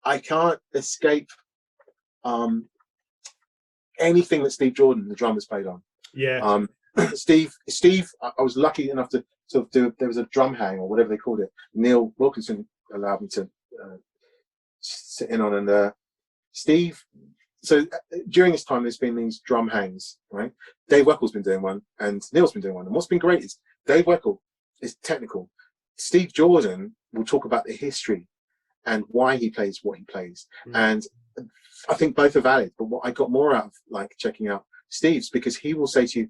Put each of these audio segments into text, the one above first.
I can't escape anything that Steve Jordan, the drummers, played on. Yeah. Steve, I was lucky enough to sort of do, there was a drum hang or whatever they called it. Neil Wilkinson allowed me to sit in on, and Steve, so during this time there's been these drum hangs, right? Dave Weckle's been doing one and Neil's been doing one, and what's been great is Dave Weckle is technical. Steve Jordan will talk about the history and why he plays what he plays. And I think both are valid, but what I got more out of like checking out Steve's, because he will say to you,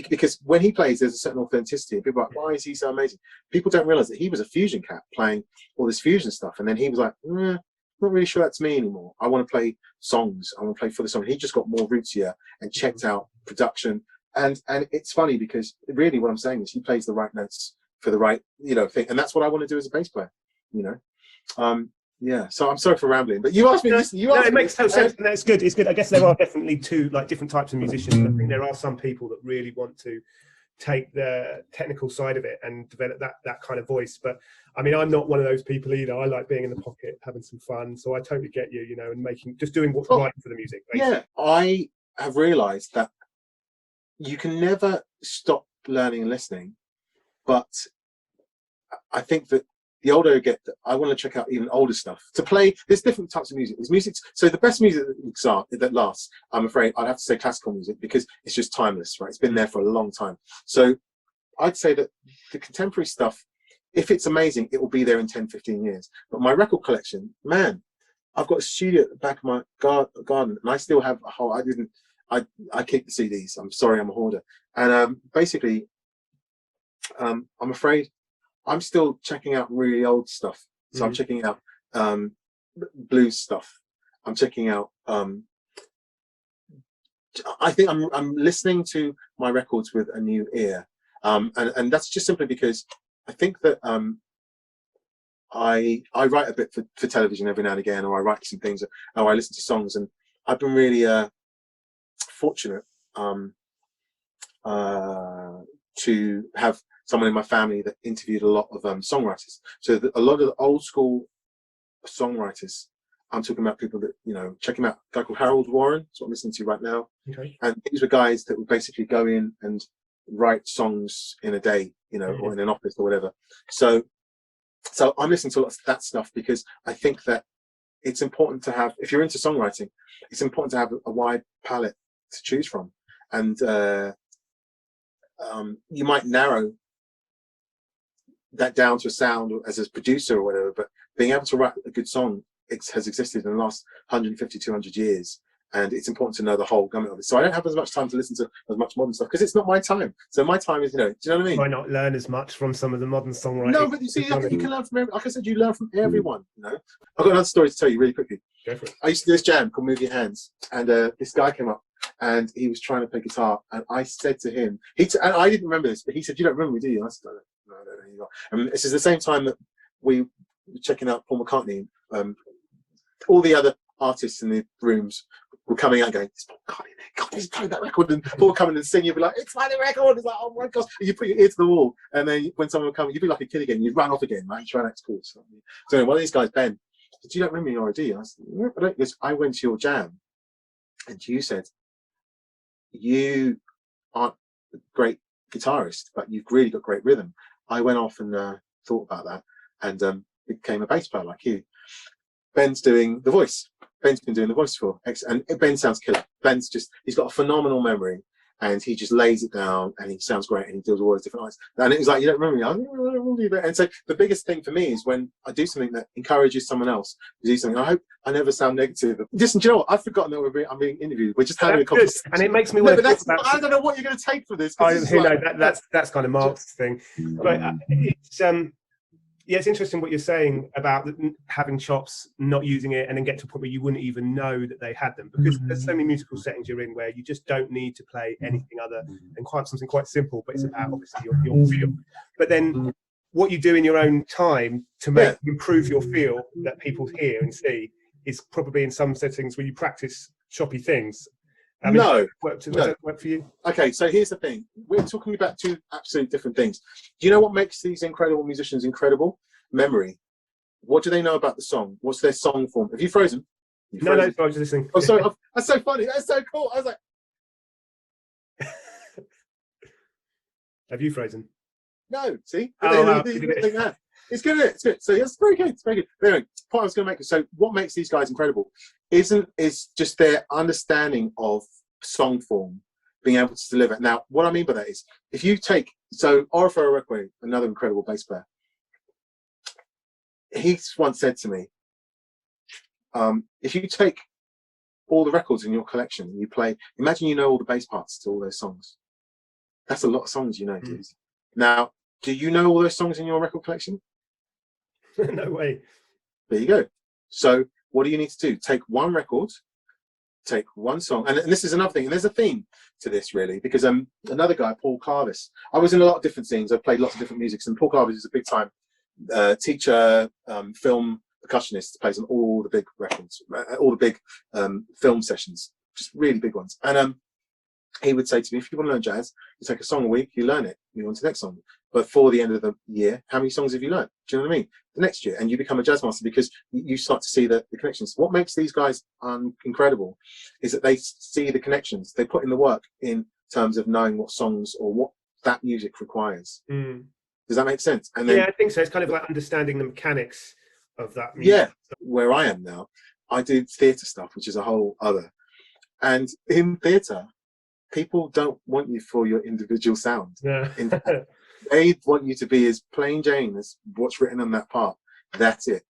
because when he plays there's a certain authenticity, and people are like, why is he so amazing? People don't realize that he was a fusion cat playing all this fusion stuff, and then he was like, not really sure that's me anymore. I want to play songs, I want to play for the song. He just got more rootsier and checked out production, and it's funny because really what I'm saying is he plays the right notes for the right, you know, thing, and that's what I want to do as a bass player, you know. Yeah, so I'm sorry for rambling, but you asked me this. No, it makes total sense, and that's good. It's good. I guess there are definitely two, like, different types of musicians. I think there are some people that really want to take the technical side of it and develop that kind of voice. But I mean, I'm not one of those people either. I like being in the pocket, having some fun. So I totally get you, you know, and just doing what's right for the music, basically. Yeah, I have realised that you can never stop learning and listening, but I think that the older I get, I want to check out even older stuff to play. There's different types of music. There's music. So the best music that lasts, I'm afraid, I'd have to say classical music, because it's just timeless, right? It's been there for a long time. So I'd say that the contemporary stuff, if it's amazing, it will be there in 10, 15 years. But my record collection, man, I've got a studio at the back of my garden, and I still have a whole, I keep the CDs. I'm sorry, I'm a hoarder. And basically, I'm afraid, I'm still checking out really old stuff. So I'm checking out blues stuff. I'm checking out. I think I'm listening to my records with a new ear, and that's just simply because I think that I write a bit for television every now and again, or I write some things, or I listen to songs, and I've been really fortunate to have someone in my family that interviewed a lot of songwriters. So a lot of the old school songwriters, I'm talking about people that, you know, check him out, a guy called Harold Warren, that's what I'm listening to right now. Okay. And these were guys that would basically go in and write songs in a day, you know, or in an office or whatever. So I'm listening to lots of that stuff, because I think that it's important to have, if you're into songwriting, it's important to have a wide palette to choose from. And you might narrow that down to a sound as a producer or whatever, but being able to write a good song, it has existed in the last 150, 200 years, and it's important to know the whole gamut of it. So I don't have as much time to listen to as much modern stuff, because it's not my time. So my time is, you know, do you know what I mean? Why not learn as much from some of the modern songwriters? No, but you see, you can learn from, like I said, you learn from everyone, you know. I've got another story to tell you really quickly. Go for it. I used to do this jam called Move Your Hands, and this guy came up and he was trying to play guitar, and I said to him, and I didn't remember this, but he said, "You don't remember me, do you?" I said, "No, I don't know who you are." And this is the same time that we were checking out Paul McCartney. All the other artists in the rooms were coming out going, "It's Paul McCartney, God, he's playing that record," and Paul would come in and sing, you'd be like, "It's like the record." It's like, "Oh my gosh," and you put your ear to the wall, and then when someone would come, you'd be like a kid again, you'd run off again, right? You try next course. So anyway, one of these guys, Ben, said, "You don't remember me already?" I said, "No, I don't." Because I went to your jam, and you said, "You aren't a great guitarist, but you've really got great rhythm." I went off and thought about that, and became a bass player like you. Ben's doing the voice. Ben's been doing the voice for and Ben sounds killer. He's got a phenomenal memory, and he just lays it down, and he sounds great, and he does all those different lines. And it was like, "You don't remember me?" I don't remember you. And so the biggest thing for me is when I do something that encourages someone else to do something. I hope I never sound negative. Listen, do you know what? I've forgotten that I'm being interviewed. We're just having a conversation. And it makes me want to talk about... I don't know what you're going to take for this. That's kind of Mark's thing. But it's yeah, it's interesting what you're saying about having chops, not using it, and then get to a point where you wouldn't even know that they had them, because there's so many musical settings you're in where you just don't need to play anything other than something quite simple, but it's about obviously your feel. But then what you do in your own time to improve your feel that people hear and see is probably in some settings where you practice choppy things. I mean, does that work for you? Okay, so here's the thing. We're talking about two absolutely different things. Do you know what makes these incredible musicians incredible? Memory. what do they know about the song? What's their song form? Have you frozen? You No, frozen? I was just listening. Oh, sorry. That's so funny. That's so cool. I was like, Have you frozen? no. See? Oh, wow. It's good. It's good. So it's very good. It's very good. But anyway, the point I was going to make is, so what makes these guys incredible is just their understanding of song form, being able to deliver. Now, what I mean by that is, if you take, so Oroh Angiama, another incredible bass player, he once said to me, if you take all the records in your collection and you play, imagine you know all the bass parts to all those songs. That's a lot of songs, you know, dude. Now, do you know all those songs in your record collection? No way. There you go. So what do you need to do? Take one record, take one song, and this is another thing, and there's a theme to this really, because another guy, Paul Carvis, I was in a lot of different scenes, I've played lots of different musics, and Paul Carvis is a big time teacher, film percussionist, plays on all the big records, all the big film sessions, just really big ones. And he would say to me, if you want to learn jazz, you take a song a week, you learn it, you go on to the next song. But for the end of the year, how many songs have you learned? Do you know what I mean? The next year, and you become a jazz master, because you start to see the connections. What makes these guys incredible is that they see the connections. They put in the work in terms of knowing what songs or what that music requires. Does that make sense? And then, yeah, I think so. It's kind of like understanding the mechanics of that music. Yeah, where I am now, I do theatre stuff, which is a whole other. And in theatre, people don't want you for your individual sound. Yeah. In fact, they want you to be as plain Jane as what's written on that part. That's it.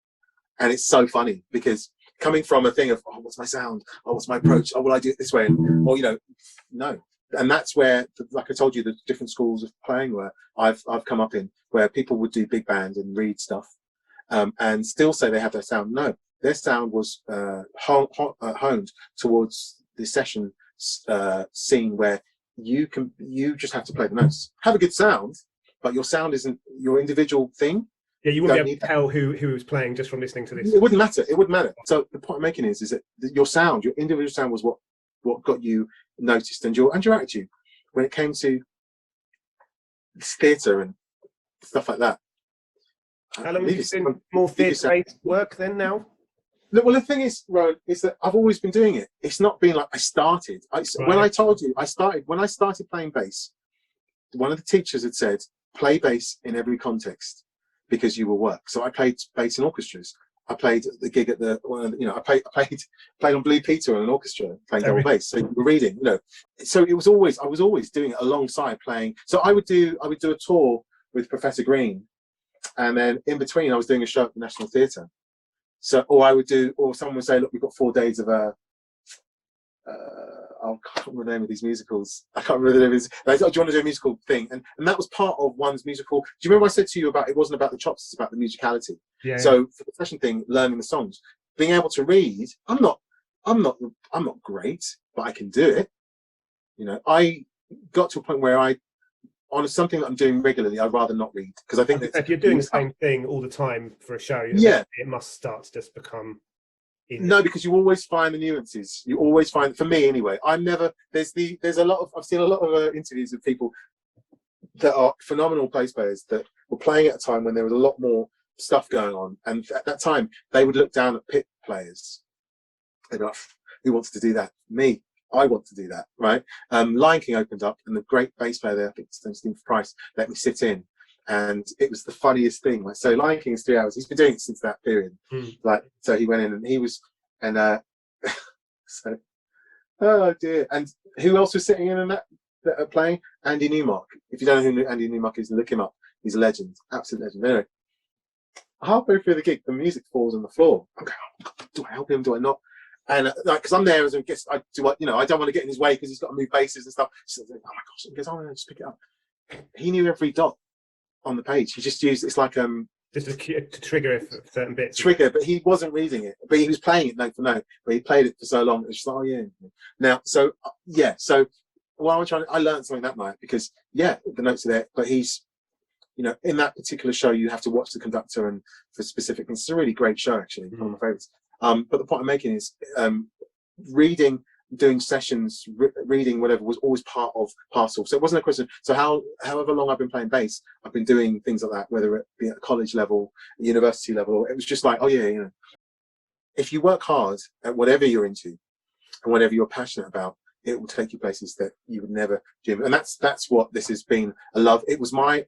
And it's so funny, because coming from a thing of, oh, what's my sound? Oh, what's my approach? Oh, will I do it this way? Or, you know, no. And that's where, like I told you, the different schools of playing where I've come up in, where people would do big band and read stuff, and still say they have their sound. No, their sound was honed towards the session scene, where you just have to play the notes, have a good sound, but your sound isn't your individual thing. Yeah, you wouldn't be able to tell who was playing just from listening to this. It wouldn't matter. It wouldn't matter. So the point I'm making is that your sound, your individual sound, was what got you noticed, and your attitude when it came to theatre and stuff like that. How long have you been more theatre-based work then now? Well, the thing is, Rowan, is that I've always been doing it. It's not been like I started. When I told you when I started playing bass, one of the teachers had said, play bass in every context because you will work. So I played bass in orchestras. I played the gig at I played on Blue Peter in an orchestra playing double bass. So you were reading, So I was always doing it alongside playing. So I would do a tour with Professor Green, and then in between I was doing a show at the National Theatre. So, or someone would say, look, we've got 4 days of I can't remember the name of these musicals. I can't remember the name of this. Like, oh, do you want to do a musical thing? And that was part of one's musical. Do you remember I said to you about, it wasn't about the chops, it's about the musicality. Yeah. So for the session thing, learning the songs, being able to read, I'm not great, but I can do it. I got to a point where on something that I'm doing regularly, I'd rather not read, because I think that if you're doing the same thing all the time for a show, it must start to just become. No, because you always find the nuances. You always find, for me anyway, I've seen a lot of interviews of people that are phenomenal bass players that were playing at a time when there was a lot more stuff going on, and at that time they would look down at pit players. They'd be like, who wants to do that? Me. I want to do that, right? Lion King opened up, and the great bass player there, I think it's Steve Price, let me sit in. And it was the funniest thing. Like, so Lion King is 3 hours. He's been doing it since that period. So he went in and he was, and so, oh dear. And who else was sitting in on that are playing? Andy Newmark. If you don't know who Andy Newmark is, look him up. He's a legend, absolute legend. Anyway, halfway through the gig, the music falls on the floor. I'm going, oh, do I help him? Do I not? And because I'm there as a guest, I don't want to get in his way because he's got to move basses and stuff. So oh my gosh, he goes, oh, just pick it up. He knew every dot on the page. He just used, it's like just to trigger certain bits. But he wasn't reading it, but he was playing it note for note. But he played it for so long, it's just like, oh yeah. Now, so while I learned something that night, because the notes are there, but he's, in that particular show, you have to watch the conductor and for specific things. It's a really great show, actually, one of my favorites. But the point I'm making is reading doing sessions, reading, whatever, was always part of parcel. So it wasn't a question. So however long I've been playing bass, I've been doing things like that, whether it be at college level, university level. It was just like, oh yeah, you know, if you work hard at whatever you're into and whatever you're passionate about, it will take you places that you would never dream. And that's what this has been. A love. It was my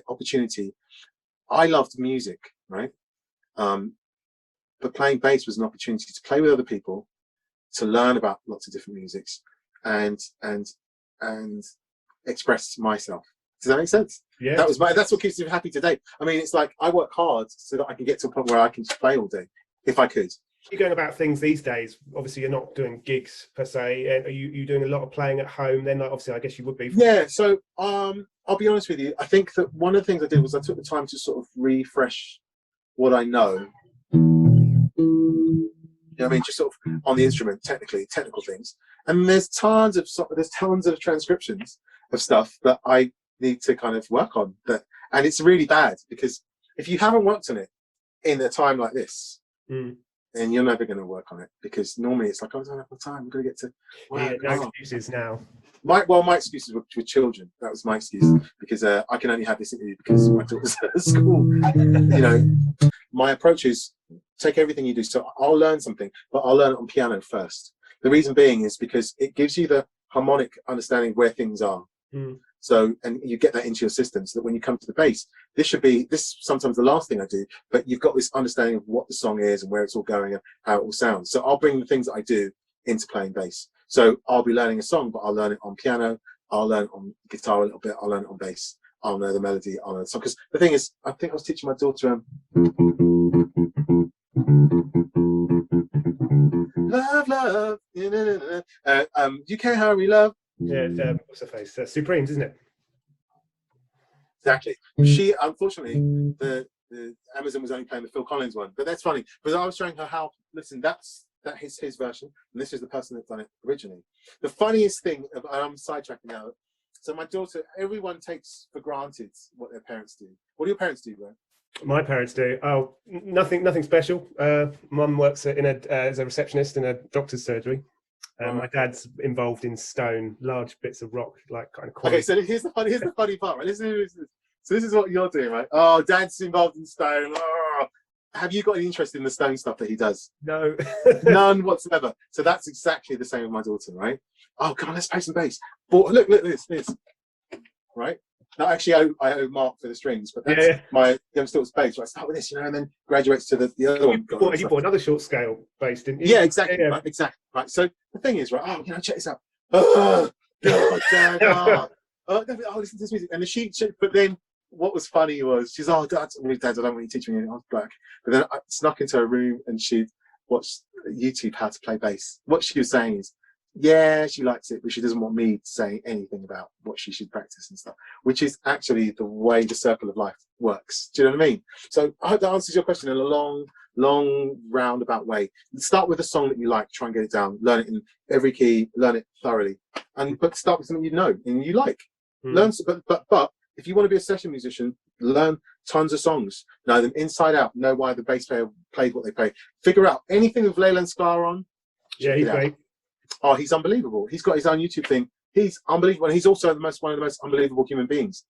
opportunity. I loved music, right? But playing bass was an opportunity to play with other people, to learn about lots of different musics, and express myself. Does that make sense? Yeah. That's what keeps me happy today. I mean, it's like I work hard so that I can get to a point where I can just play all day, if I could. You're going about things these days. Obviously, you're not doing gigs per se. Are you doing a lot of playing at home? Then, like, obviously, I guess you would be. Yeah. So, I'll be honest with you. I think that one of the things I did was I took the time to sort of refresh what I know. You know, I mean, just sort of on the instrument, technical things. And there's tons of transcriptions of stuff that I need to kind of work on. And it's really bad because if you haven't worked on it in a time like this, then you're never going to work on it, because normally it's like, oh, I don't have the time. I'm going to get to work. Yeah, no excuses now. My excuses were with children. That was my excuse, because I can only have this interview because my daughter's at school. You know, my approach is take everything you do. So I'll learn something, but I'll learn it on piano first. The reason being is because it gives you the harmonic understanding of where things are. So, and you get that into your system so that when you come to the bass, this sometimes the last thing I do, but you've got this understanding of what the song is and where it's all going and how it all sounds. So I'll bring the things that I do into playing bass. So I'll be learning a song, but I'll learn it on piano. I'll learn it on guitar a little bit. I'll learn it on bass. I'll know the melody. I'll know the song. Because the thing is, I think I was teaching my daughter love, you can't hurry, love. Yeah, what's her face? Supremes, isn't it? Exactly. She, unfortunately, the Amazon was only playing the Phil Collins one, but that's funny because I was showing her how. Listen, that is his version, and this is the person that done it originally. The funniest thing, I'm sidetracking now. So my daughter, everyone takes for granted what their parents do. What do your parents do, bro? My parents do. Oh, nothing special. Mum works as a receptionist in a doctor's surgery. My dad's involved in stone, large bits of rock, like kind of. Okay, so here's the funny part, right? Listen. So this is what you're doing, right? Oh, Dad's involved in stone. Oh. Have you got any interest in the stone stuff that he does? No, none whatsoever. So that's exactly the same with my daughter, right? Oh, come on, let's play some bass. But look, this, right? Now, actually, I owe Mark for the strings, but that's my youngest daughter's bass. Right, start with this, and then graduates to the other one. You bought another short scale bass, didn't you? Yeah, exactly. Yeah. Right, exactly. Right. So the thing is, right? Oh, check this out. Oh, God, Dad. Listen to this music. And but then what was funny was she's, Dad, I don't want you teaching me. I was black. But then I snuck into her room and she'd watched YouTube how to play bass. What she was saying is, yeah, she likes it, but she doesn't want me to say anything about what she should practice and stuff, which is actually the way the circle of life works. Do you know what I mean? So I hope that answers your question in a long roundabout way. Start with a song that you like, try and get it down, learn it in every key, learn it thoroughly, but start with something you know and you like. Learn, but if you want to be a session musician, learn tons of songs, know them inside out, know why the bass player played what they played, figure out anything with Leyland Sklar on. Yeah, he's great. Oh, he's unbelievable. He's got his own YouTube thing. He's unbelievable. And he's also one of the most unbelievable human beings.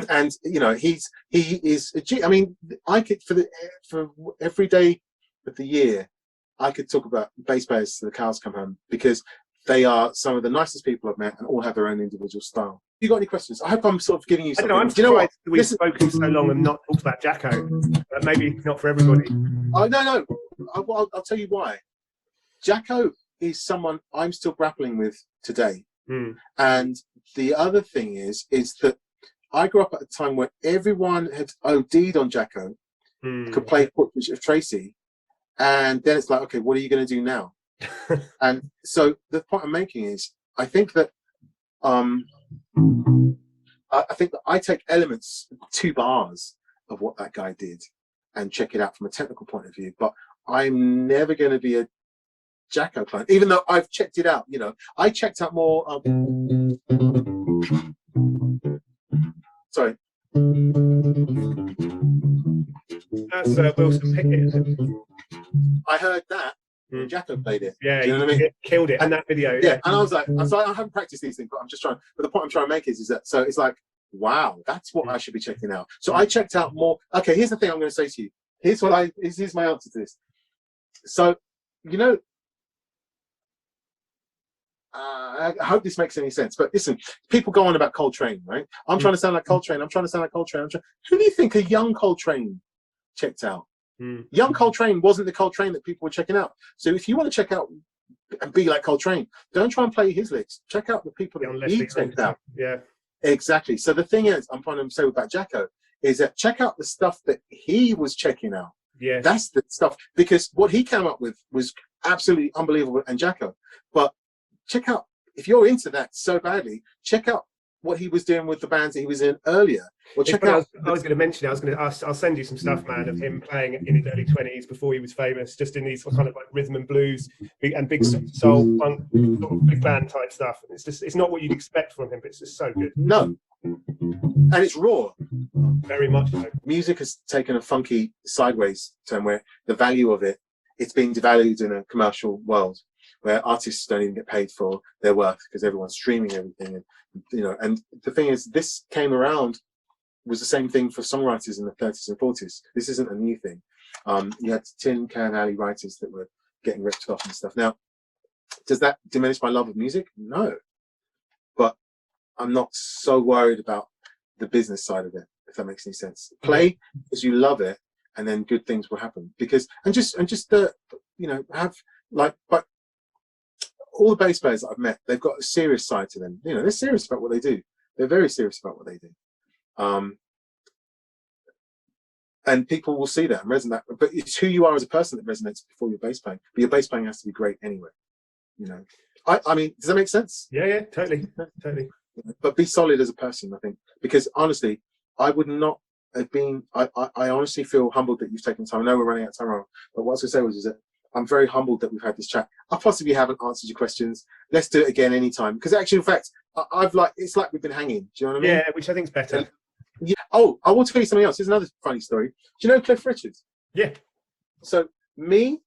And you know, he is. I mean, I could for every day of the year, I could talk about bass players till the cows come home, because they are some of the nicest people I've met and all have their own individual style. You got any questions? I hope I'm sort of giving you something. I'm Do you know what? We've spoken so long and not talked about Jacko. Maybe not for everybody. Oh no. I'll tell you why. Jacko is someone I'm still grappling with today. And the other thing is that I grew up at a time where everyone had OD'd on Jacko, could play Portrait of Tracy, and then it's like, okay, what are you going to do now? And so the point I'm making is, I think that I take elements, 2 bars of what that guy did, and check it out from a technical point of view. But I'm never going to be a Jacko client, even though I've checked it out. You know, I checked out more. Sorry. That's Wilson Pickett, isn't it? I heard that, when Jacko played it. Yeah, do you know what I mean? Killed it in And that video. yeah, and I was like, so I haven't practiced these things, but I'm just trying. But the point I'm trying to make is that so it's like, wow, that's what I should be checking out. So I checked out more. Okay, here's the thing I'm going to say to you. Here's my answer to this. So, you know, I hope this makes any sense. But listen, people go on about Coltrane, right? I'm trying to sound like Coltrane. I'm trying to sound like Coltrane. Who do you think a young Coltrane checked out? Young Coltrane wasn't the Coltrane that people were checking out. So if you want to check out and be like Coltrane, don't try and play his licks. Check out the people that he checked out. Yeah, exactly. So the thing is, I'm trying to say about Jacko is that check out the stuff that he was checking out. Yeah, that's the stuff, because what he came up with was absolutely unbelievable. And Jacko, but check out, if you're into that so badly, check out what he was doing with the bands that he was in earlier. Or check out. I was going to mention it. I'll send you some stuff, man, of him playing in his early 20s before he was famous, just in these kind of like rhythm and blues and big soul punk, sort of big band type stuff. And it's not what you'd expect from him, but it's just so good. No, and it's raw. Very much so. Music has taken a funky sideways turn where the value of it's being devalued in a commercial world, where artists don't even get paid for their work because everyone's streaming everything. And you know, and the thing is, this came around, was the same thing for songwriters in the 30s and 40s. This isn't a new thing. You had Tin Can Alley writers that were getting ripped off and stuff. Now, does that diminish my love of music? No, but I'm not so worried about the business side of it, if that makes any sense. Play because you love it, and then good things will happen. Because and just you know, have like, but all the bass players that I've met, they've got a serious side to them. You know, they're serious about what they do. They're very serious about what they do. And people will see that and resonate. But it's who you are as a person that resonates before your bass playing. But your bass playing has to be great anyway. You know, I mean, does that make sense? Yeah, totally. But be solid as a person, I think, because honestly, I would not have been. I honestly feel humbled that you've taken time. I know we're running out of time, Ron, but what I was going to say was that I'm very humbled that we've had this chat. I possibly haven't answered your questions. Let's do it again anytime. Because actually, in fact, it's like we've been hanging. Do you know what I mean? Yeah, which I think is better. Yeah. Oh, I will tell you something else. Here's another funny story. Do you know Cliff Richards? Yeah. So this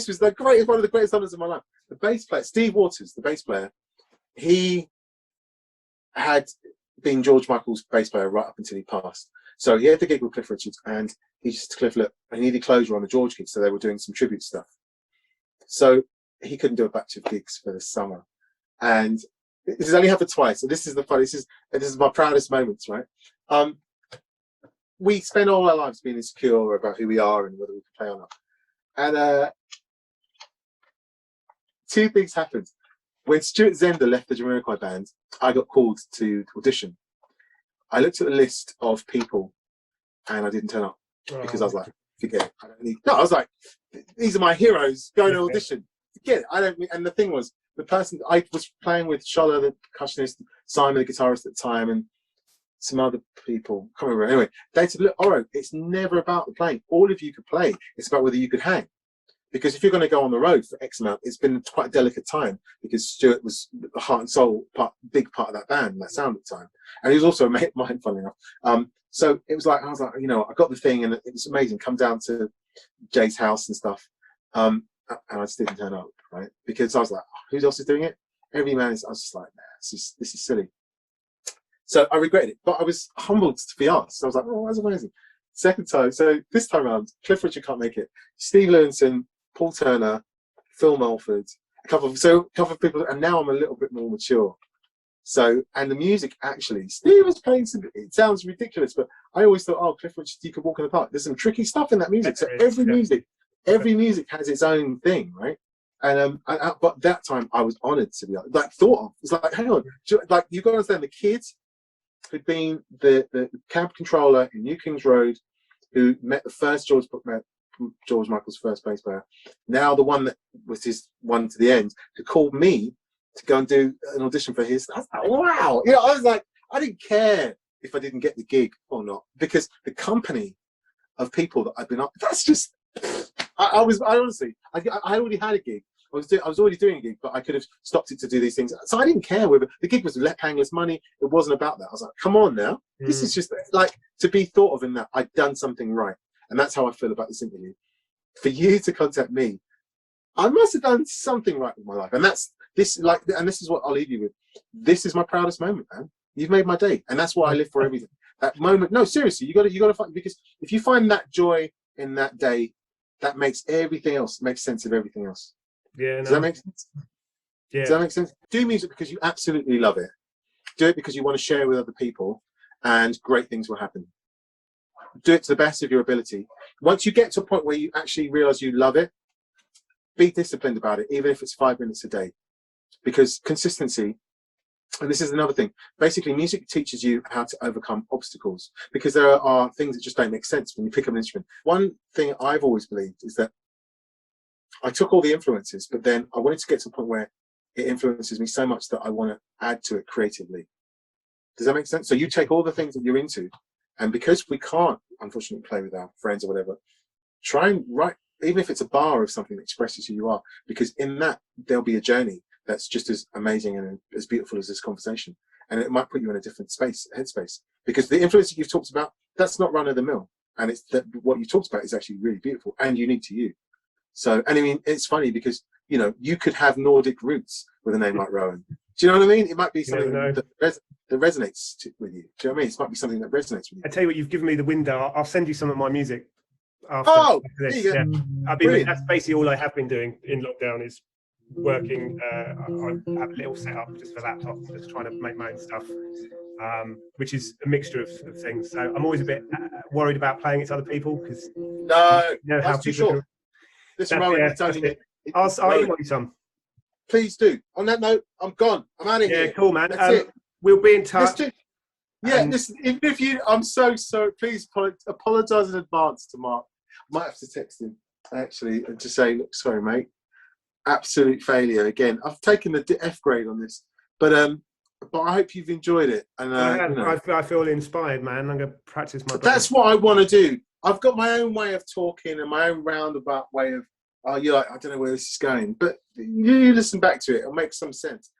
was one of the greatest honors of my life. The bass player, Steve Waters, the bass player, he had been George Michael's bass player right up until he passed. So he had the gig with Cliff Richards, and he just Cliff, look, I needed closure on the George gig, so they were doing some tribute stuff. So he couldn't do a batch of gigs for the summer, and this has only happened twice. So this is the fun. This is my proudest moments, right? We spend all our lives being insecure about who we are and whether we can play or not. And two things happened. When Stuart Zender left the Jamiroquai band, I got called to audition. I looked at the list of people, and I didn't turn up because I was like, forget it. I don't need. No, I was like, these are my heroes. Go to audition. Forget it. I don't. And the thing was, the person I was playing with, Shola, the percussionist, Simon, the guitarist at the time, and some other people. I can't remember. Anyway, they said, look, Oroh, it's never about the playing. All of you could play. It's about whether you could hang. Because if you're going to go on the road for X amount, it's been quite a delicate time because Stuart was the heart and soul big part of that band, that sound at the time. And he was also a mate of mine, funnily enough. So it was like, I was like, you know, I got the thing and it was amazing. Come down to Jay's house and stuff. And I just didn't turn up, right? Because I was like, oh, who else is doing it? Every man is, I was just like, nah, this is silly. So I regretted it, but I was humbled to be asked. I was like, oh, that's amazing. Second time, so this time around, Cliff Richard can't make it. Steve Lewinson, Paul Turner, Phil Mulford, a couple of people, and now I'm a little bit more mature. So, and the music actually, Steve was playing some, it sounds ridiculous, but I always thought, oh, Cliff Richard, you could walk in the park. There's some tricky stuff in that music. So every music has its own thing, right? And but that time I was honoured to be like thought of. It's like, hang on, like you've got to understand, the kid who'd been the cab controller in New Kings Road, who met the first George Michael's first bass player, now the one that was his one to the end, who called me to go and do an audition for his. I was like, wow, you know, I was like, I didn't care if I didn't get the gig or not, because the company of people that I've been up, that's just, I honestly, I already had a gig. I was already doing a gig, but I could have stopped it to do these things. So I didn't care whether the gig was paying less money. It wasn't about that. I was like, come on now, this is just like to be thought of in that I'd done something right. And that's how I feel about this interview. for you to contact me, I must have done something right with my life. And that's this, like, and this is what I'll leave you with. This is my proudest moment, man. You've made my day, and that's what I live for. Everything. That moment. No, seriously, you got to find, because if you find that joy in that day, that makes everything else, makes sense of everything else. Yeah. Does that make sense? Yeah. Does that make sense? Do music because you absolutely love it. Do it because you want to share with other people, and great things will happen. Do it to the best of your ability. Once you get to a point where you actually realize you love it, be disciplined about it, even if it's 5 minutes a day. Because consistency, and this is another thing, basically music teaches you how to overcome obstacles, because there are things that just don't make sense when you pick up an instrument. One thing I've always believed is that I took all the influences, but then I wanted to get to a point where it influences me so much that I want to add to it creatively. Does that make sense? So you take all the things that you're into, and because we can't, unfortunately, play with our friends or whatever, try and write, even if it's a bar of something that expresses who you are, because in that, there'll be a journey that's just as amazing and as beautiful as this conversation. And it might put you in a different headspace, because the influence that you've talked about, that's not run of the mill. And it's that what you talked about is actually really beautiful and unique to you. So, and I mean, it's funny because, you know, you could have Nordic roots with a name like Rowan. Do you know what I mean? It might be something that resonates with you. Do you know what I mean? It might be something that resonates with you. I tell you what, you've given me the window. I'll send you some of my music after, after this. Yeah. That's basically all I have been doing in lockdown, is working. I have a little setup just for laptop, just trying to make my own stuff, which is a mixture of things. So I'm always a bit worried about playing it to other people, because no, you know how that's too people short. Listen, Rowan, I'm telling you, I'll email you some. Please do. On that note, I'm gone. I'm out of here. Yeah, cool, man. That's it. We'll be in touch. Listen, even if you, I'm so sorry. Please apologise in advance to Mark. I might have to text him actually and to say, look, sorry, mate. Absolute failure again. I've taken the F grade on this, but I hope you've enjoyed it. And I feel inspired, man. I'm gonna practice my. That's what I want to do. I've got my own way of talking and my own roundabout way of. I don't know where this is going, but you listen back to it. It'll make some sense.